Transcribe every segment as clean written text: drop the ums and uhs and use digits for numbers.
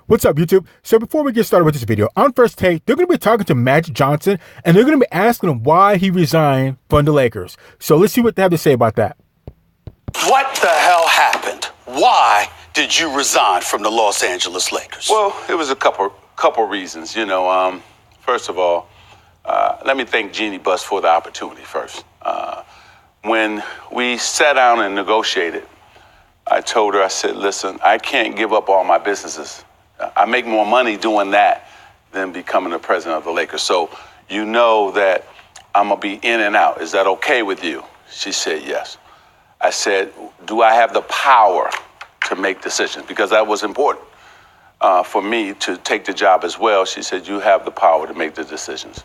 What's up, YouTube? So before we get started with this video, on First Take, they're going to be talking to Magic Johnson, and they're going to be asking him why he resigned from the Lakers. So let's see what they have to say about that. What the hell happened? Why did you resign from the Los Angeles Lakers? Well, it was a couple reasons. First of all, let me thank Jeanie Buss for the opportunity first. When we sat down and negotiated, I told her, I said, listen, I can't give up all my businesses. I make more money doing that than becoming the president of the Lakers. So you know that I'm going to be in and out. Is that okay with you? She said, yes. I said, do I have the power to make decisions? Because that was important for me to take the job as well. She said, you have the power to make the decisions.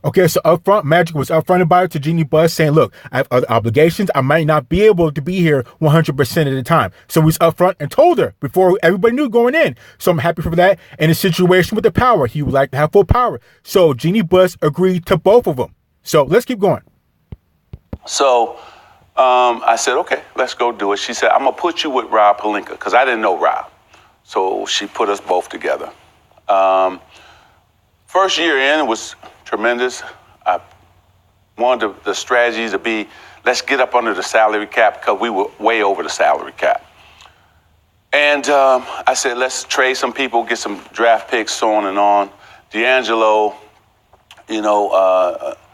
Okay, so up front, Magic was upfront about it to Jeanie Buss, saying, look, I have other obligations. I might not be able to be here 100% of the time. So he's upfront and told her before everybody knew going in. So I'm happy for that. And the situation with the power, he would like to have full power. So Jeanie Buss agreed to both of them. So let's keep going. So I said, okay, let's go do it. She said, I'm going to put you with Rob Pelinka, because I didn't know Rob. So she put us both together. First year in, it was tremendous. I wanted the strategy to be, let's get up under the salary cap, because we were way over the salary cap. And I said, let's trade some people, get some draft picks, so on and on. D'Angelo,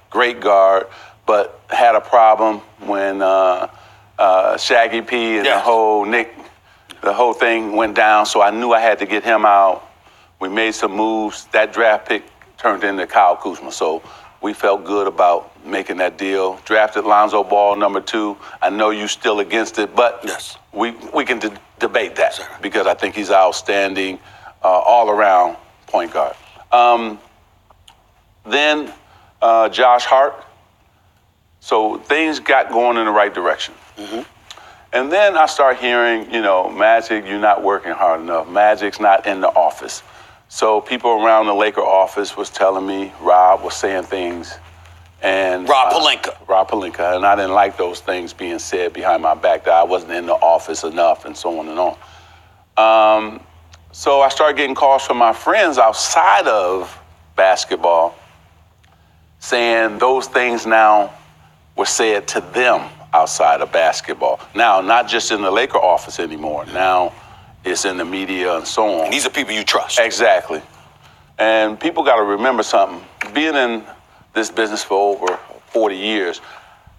great guard, but had a problem when Shaggy P and the whole thing went down. So I knew I had to get him out. We made some moves. That draft pick turned into Kyle Kuzma. So we felt good about making that deal. Drafted Lonzo Ball, number 2. I know you're still against it, but yes, we can debate that, because I think he's outstanding all-around point guard. Then Josh Hart. So things got going in the right direction. Mm-hmm. And then I start hearing, Magic, you're not working hard enough. Magic's not in the office. So people around the Laker office was telling me, Rob was saying things. And Rob Pelinka. And I didn't like those things being said behind my back, that I wasn't in the office enough, and so on and on. So I started getting calls from my friends outside of basketball saying those things now were said to them outside of basketball. Now, not just in the Laker office anymore. Now it's in the media and so on. And these are people you trust. Exactly. And people got to remember something. Being in this business for over 40 years,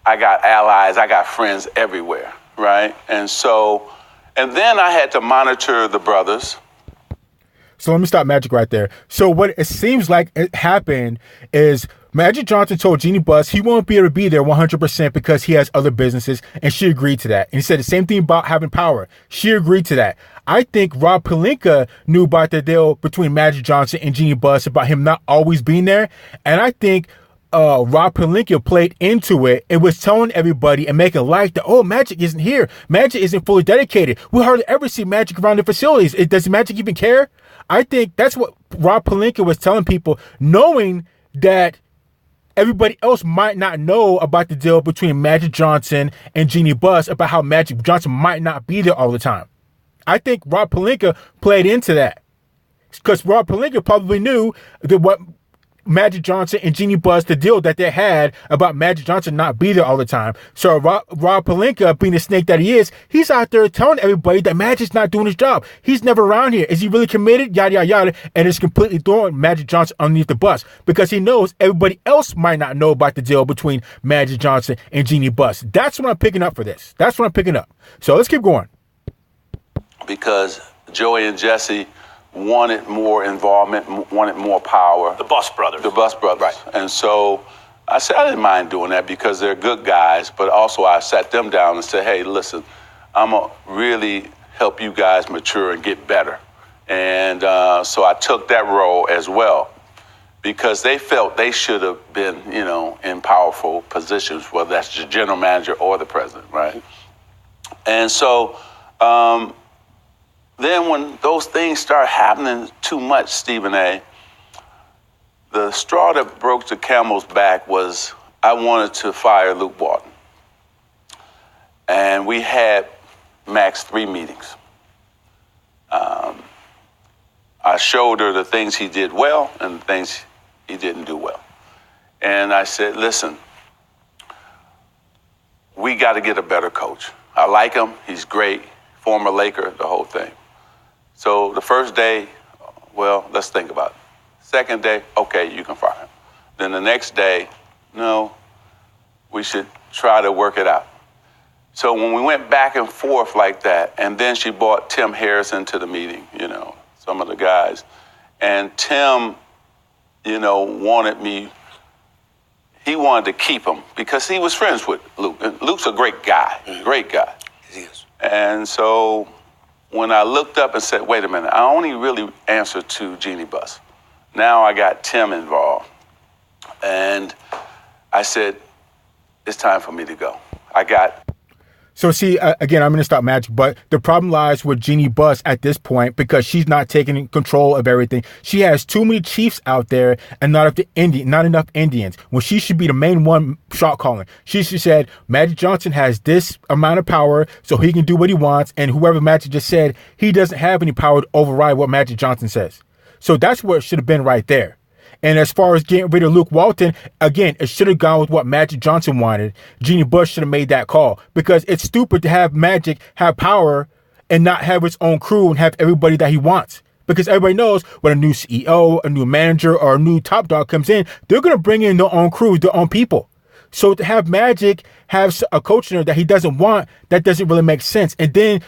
I got allies, I got friends everywhere, right? And then I had to monitor the brothers. So let me stop Magic right there. So what it seems like it happened is Magic Johnson told Jeanie Buss he won't be able to be there 100% because he has other businesses, and she agreed to that. And he said the same thing about having power. She agreed to that. I think Rob Pelinka knew about the deal between Magic Johnson and Jeanie Buss about him not always being there. And I think Rob Pelinka played into it and was telling everybody and making light that, oh, Magic isn't here. Magic isn't fully dedicated. We hardly ever see Magic around the facilities. Does Magic even care? I think that's what Rob Pelinka was telling people, knowing that everybody else might not know about the deal between Magic Johnson and Jeanie Buss, about how Magic Johnson might not be there all the time. I think Rob Pelinka played into that, because Rob Pelinka probably knew that what Magic Johnson and Jeanie Buss, the deal that they had about Magic Johnson not be there all the time. So Rob Pelinka, being the snake that he is, he's out there telling everybody that Magic's not doing his job. He's never around here. Is he really committed? Yada, yada, yada. And it's completely throwing Magic Johnson underneath the bus, because he knows everybody else might not know about the deal between Magic Johnson and Jeanie Buss. That's what I'm picking up for this. That's what I'm picking up. So let's keep going. Because Joey and Jesse wanted more involvement, wanted more power. The Buss brothers. Right. And so I said, I didn't mind doing that, because they're good guys, but also I sat them down and said, hey, listen, I'm going to really help you guys mature and get better. And so I took that role as well, because they felt they should have been, in powerful positions, whether that's the general manager or the president, right? And so then when those things start happening too much, Stephen A., the straw that broke the camel's back was I wanted to fire Luke Walton. And we had max 3 meetings. I showed her the things he did well and the things he didn't do well. And I said, listen, we got to get a better coach. I like him. He's great. Former Laker, the whole thing. So the first day, well, let's think about it. Second day, okay, you can fire him. Then the next day, no, we should try to work it out. So when we went back and forth like that, and then she brought Tim Harrison to the meeting, some of the guys. And Tim, wanted to keep him because he was friends with Luke. And Luke's a great guy, great guy. He is. And so when I looked up and said, wait a minute, I only really answer to Jeanie Buss. Now I got Tim involved. And I said, it's time for me to go. So see, again, I'm going to stop Magic, but the problem lies with Jeanie Buss at this point because she's not taking control of everything. She has too many Chiefs out there and not enough Indians when she should be the main one shot calling. She said Magic Johnson has this amount of power so he can do what he wants, and whoever Magic just said, he doesn't have any power to override what Magic Johnson says. So that's where it should have been right there. And as far as getting rid of Luke Walton, again, it should have gone with what Magic Johnson wanted. Jeanie Buss should have made that call because it's stupid to have Magic have power and not have his own crew and have everybody that he wants. Because everybody knows when a new CEO, a new manager, or a new top dog comes in, they're going to bring in their own crew, their own people. So to have Magic have a coach in there that he doesn't want, that doesn't really make sense. And then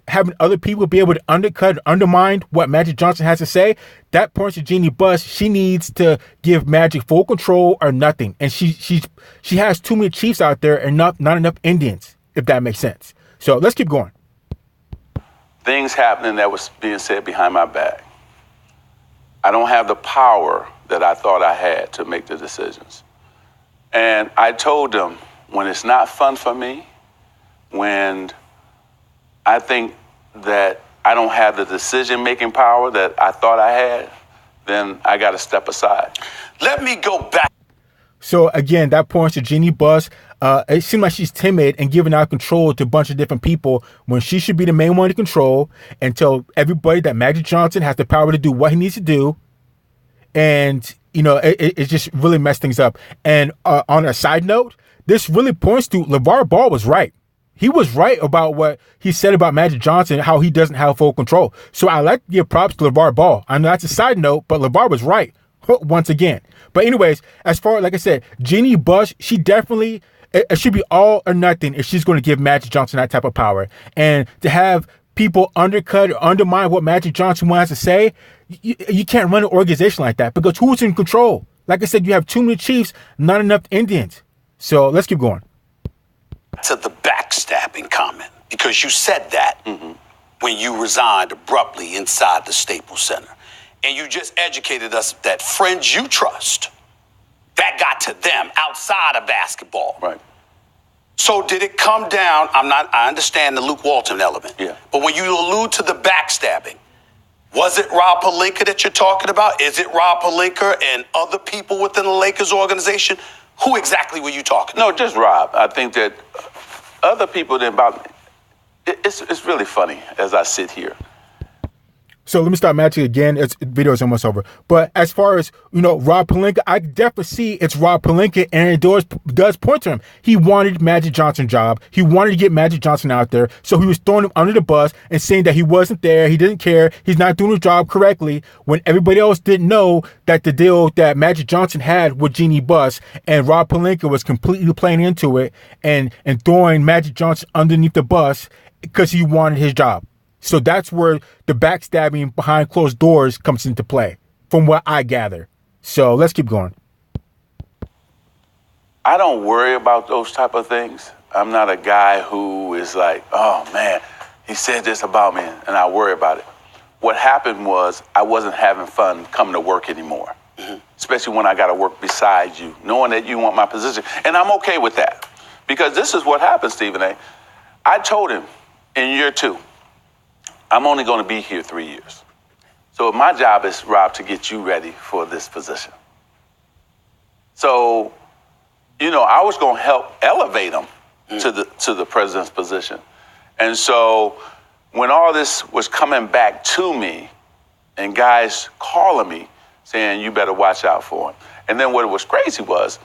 having other people be able to undercut, undermine what Magic Johnson has to say, that points to Jeanie Buss. She needs to give Magic full control or nothing. And she has too many Chiefs out there and not enough Indians, if that makes sense. So let's keep going. Things happening that was being said behind my back. I don't have the power that I thought I had to make the decisions. And I told them, when it's not fun for me, when I think that I don't have the decision-making power that I thought I had, then I got to step aside. Let me go back. So again, that points to Jeanie Buss. It seems like she's timid and giving out control to a bunch of different people when she should be the main one to control and tell everybody that Magic Johnson has the power to do what he needs to do. And it just really messed things up. And on a side note, this really points to LeVar Ball was right. He was right about what he said about Magic Johnson, how he doesn't have full control. So I like to give props to LeVar Ball. I know that's a side note, but LeVar was right once again. But anyways, as far, like I said, Jeanie Buss, she definitely, it should be all or nothing if she's going to give Magic Johnson that type of power. And to have people undercut or undermine what Magic Johnson wants to say, you can't run an organization like that because who's in control? Like I said, you have too many Chiefs, not enough Indians. So let's keep going. To the backstabbing comment, because you said that when you resigned abruptly inside the Staples Center. And you just educated us that friends you trust, that got to them outside of basketball. Right. So did it come down? I understand the Luke Walton element. Yeah. But when you allude to the backstabbing, was it Rob Pelinka that you're talking about? Is it Rob Pelinka and other people within the Lakers organization? Who exactly were you talking No, to? just Rob. I think that other people didn't bother me. It's really funny as I sit here. So let me start Magic again. Video is almost over. But as far as, Rob Pelinka, I definitely see it's Rob Pelinka, and it does point to him. He wanted Magic Johnson's job. He wanted to get Magic Johnson out there. So he was throwing him under the bus and saying that he wasn't there. He didn't care. He's not doing his job correctly when everybody else didn't know that the deal that Magic Johnson had with Jeanie Buss and Rob Pelinka was completely playing into it and throwing Magic Johnson underneath the bus because he wanted his job. So that's where the backstabbing behind closed doors comes into play, from what I gather. So let's keep going. I don't worry about those type of things. I'm not a guy who is like, oh man, he said this about me, and I worry about it. What happened was I wasn't having fun coming to work anymore, especially when I got to work beside you, knowing that you want my position. And I'm okay with that because this is what happened, Stephen A. I told him in year 2, I'm only going to be here 3 years. So my job is, Rob, to get you ready for this position. So, I was going to help elevate him to the president's position. And so when all this was coming back to me, and guys calling me saying, you better watch out for him. And then what was crazy was,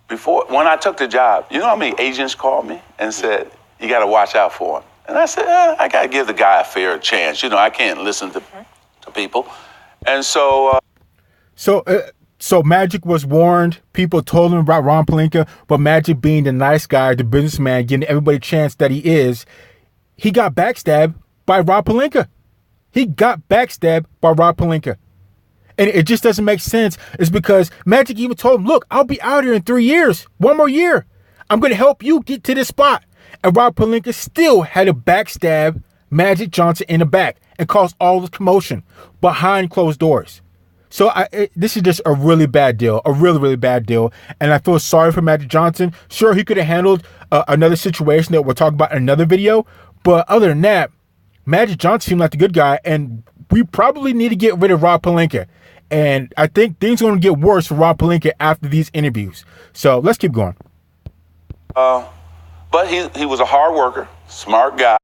when I took the job, you know how many agents called me and said, you got to watch out for him? And I said, I got to give the guy a fair chance. You know, I can't listen to people. And so... So Magic was warned. People told him about Rob Pelinka, but Magic, being the nice guy, the businessman, giving everybody a chance that he is, he got backstabbed by Rob Pelinka. He got backstabbed by Rob Pelinka. And it just doesn't make sense. It's because Magic even told him, look, I'll be out here in 3 years. 1 more year. I'm going to help you get to this spot. And Rob Pelinka still had to backstab Magic Johnson in the back and cause all this commotion behind closed doors. So this is just a really bad deal, a really, really bad deal. And I feel sorry for Magic Johnson. Sure, he could have handled another situation that we'll talk about in another video. But other than that, Magic Johnson seemed like the good guy. And we probably need to get rid of Rob Pelinka. And I think things are going to get worse for Rob Pelinka after these interviews. So let's keep going. But he was a hard worker, smart guy.